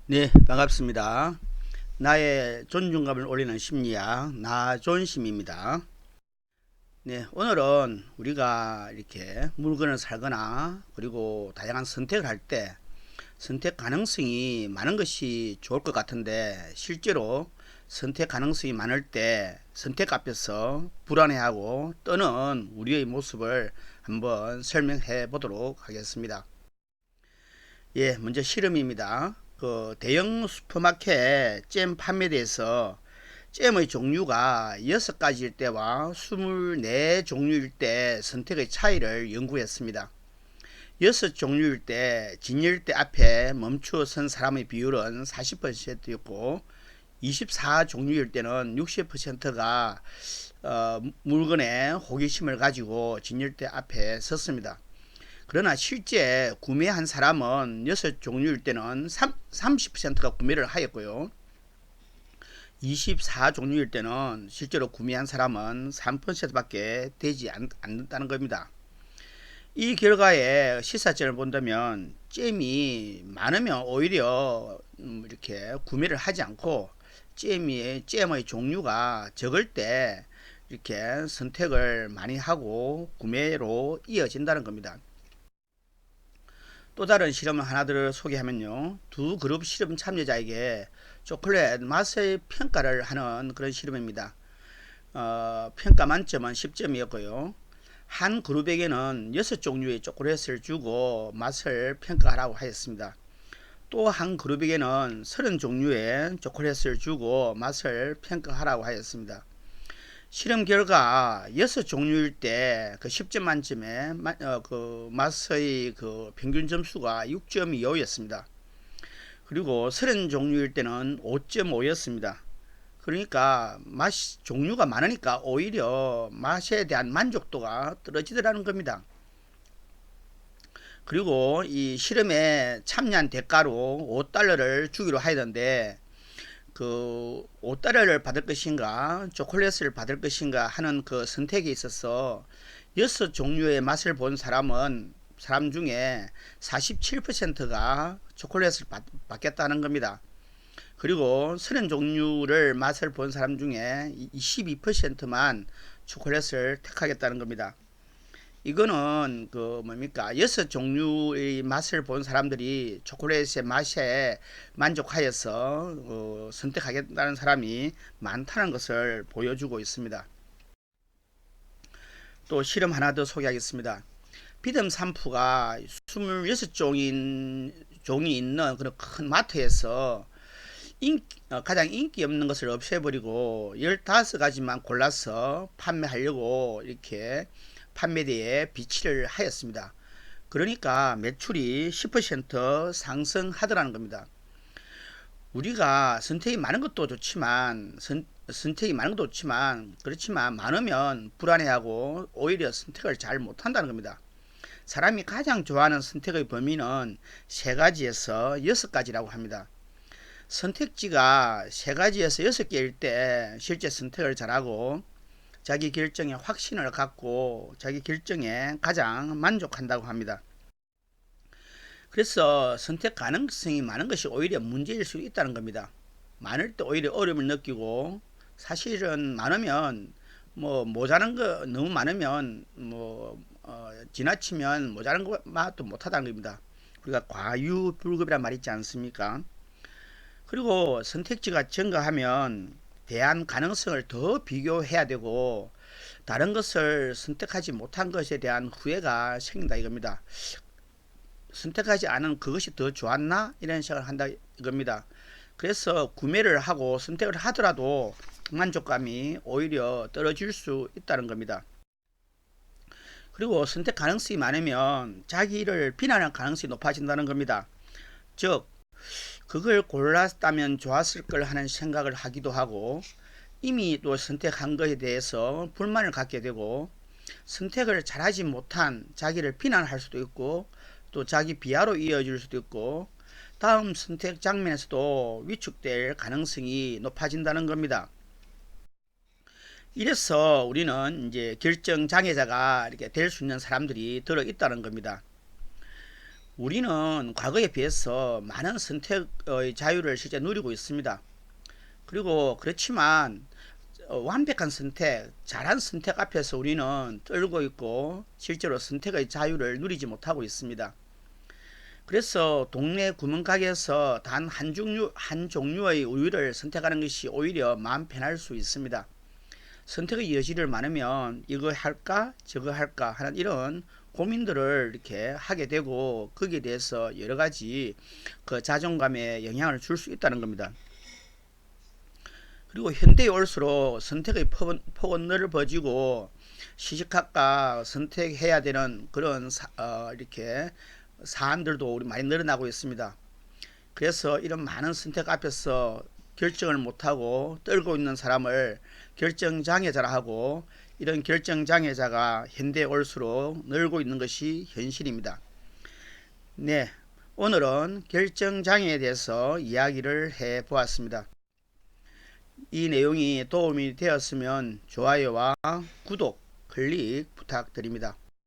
네, 반갑습니다. 나의 존중감을 올리는 심리학 나존심입니다. 네, 오늘은 우리가 이렇게 물건을 살거나 그리고 다양한 선택을 할 때 선택 가능성이 많은 것이 좋을 것 같은데, 실제로 선택 가능성이 많을 때 선택 앞에서 불안해하고 떠는 우리의 모습을 한번 설명해 보도록 하겠습니다. 예, 먼저 실험입니다. 대형 슈퍼마켓 잼 판매대에서 잼의 종류가 6가지일 때와 24종류일 때 선택의 차이를 연구했습니다. 6종류일 때 진열대 앞에 멈추어 선 사람의 비율은 40%였고, 24종류일 때는 60%가 물건에 호기심을 가지고 진열대 앞에 섰습니다. 그러나 실제 구매한 사람은 6종류일 때는 30%가 구매를 하였고요. 24종류일 때는 실제로 구매한 사람은 3%밖에 되지 않는다는 겁니다. 이 결과에 시사점을 본다면 잼이 많으면 오히려 이렇게 구매를 하지 않고, 잼의 종류가 적을 때 이렇게 선택을 많이 하고 구매로 이어진다는 겁니다. 또 다른 실험을 하나 더 소개하면요, 두 그룹 실험 참여자에게 초콜릿 맛의 평가를 하는 그런 실험입니다. 평가 만점은 10점이었고요. 한 그룹에게는 6종류의 초콜릿을 주고 맛을 평가하라고 하였습니다. 또 한 그룹에게는 30종류의 초콜릿을 주고 맛을 평가하라고 하였습니다. 실험 결과 6종류일 때 그 10점 만점에 그 맛의 그 평균 점수가 6.25였습니다. 그리고 30종류일 때는 5.5였습니다. 그러니까 맛 종류가 많으니까 오히려 맛에 대한 만족도가 떨어지더라는 겁니다. 그리고 이 실험에 참여한 대가로 $5를 주기로 하였는데, 그 $5를 받을 것인가 초콜릿을 받을 것인가 하는 그 선택에 있어서 6종류의 맛을 본 사람 중에 47%가 초콜릿을 받겠다는 겁니다. 그리고 30종류를 맛을 본 사람 중에 22%만 초콜릿을 택하겠다는 겁니다. 이거는 그 뭡니까, 6종류의 맛을 본 사람들이 초콜릿의 맛에 만족하여서 선택하겠다는 사람이 많다는 것을 보여주고 있습니다. 또 실험 하나 더 소개하겠습니다. 비듬 샴푸가 26종이 있는 그런 큰 마트에서 가장 인기 없는 것을 없애버리고 15가지만 골라서 판매하려고 이렇게 판매대에 비치를 하였습니다. 그러니까 매출이 10% 상승하더라는 겁니다. 우리가 선택이 많은 것도 좋지만 그렇지만 많으면 불안해하고 오히려 선택을 잘 못한다는 겁니다. 사람이 가장 좋아하는 선택의 범위는 3가지에서 6가지라고 합니다. 선택지가 3가지에서 6개일 때 실제 선택을 잘하고 자기 결정에 확신을 갖고 자기 결정에 가장 만족한다고 합니다. 그래서 선택 가능성이 많은 것이 오히려 문제일 수 있다는 겁니다. 많을 때 오히려 어려움을 느끼고, 사실은 많으면 모자란 거 너무 많으면 지나치면 모자란 것도 못하다는 겁니다. 우리가 과유불급이란 말 있지 않습니까? 그리고 선택지가 증가하면 대안 가능성을 더 비교해야 되고, 다른 것을 선택하지 못한 것에 대한 후회가 생긴다 이겁니다. 선택하지 않은 그것이 더 좋았나 이런 생각을 한다 이겁니다. 그래서 구매를 하고 선택을 하더라도 만족감이 오히려 떨어질 수 있다는 겁니다. 그리고 선택 가능성이 많으면 자기를 비난할 가능성이 높아진다는 겁니다. 즉, 그걸 골랐다면 좋았을 걸 하는 생각을 하기도 하고, 이미 또 선택한 것에 대해서 불만을 갖게 되고, 선택을 잘하지 못한 자기를 비난할 수도 있고, 또 자기 비하로 이어질 수도 있고, 다음 선택 장면에서도 위축될 가능성이 높아진다는 겁니다. 이래서 우리는 이제 결정 장애자가 이렇게 될 수 있는 사람들이 들어 있다는 겁니다. 우리는 과거에 비해서 많은 선택의 자유를 실제 누리고 있습니다. 그리고 그렇지만 완벽한 선택, 잘한 선택 앞에서 우리는 떨고 있고 실제로 선택의 자유를 누리지 못하고 있습니다. 그래서 동네 구멍가게에서 단 한 종류의 우유를 선택하는 것이 오히려 마음 편할 수 있습니다. 선택의 여지를 많으면 이거 할까 저거 할까 하는 이런 고민들을 이렇게 하게 되고 거기에 대해서 여러 가지 그 자존감에 영향을 줄 수 있다는 겁니다. 그리고 현대에 올수록 선택의 폭은 넓어지고 시시각각 선택해야 되는 그런 이렇게 사안들도 우리 많이 늘어나고 있습니다. 그래서 이런 많은 선택 앞에서 결정을 못하고 떨고 있는 사람을 결정장애자라 하고, 이런 결정장애자가 현대에 올수록 늘고 있는 것이 현실입니다. 네, 오늘은 결정장애에 대해서 이야기를 해 보았습니다. 이 내용이 도움이 되었으면 좋아요와 구독, 클릭 부탁드립니다.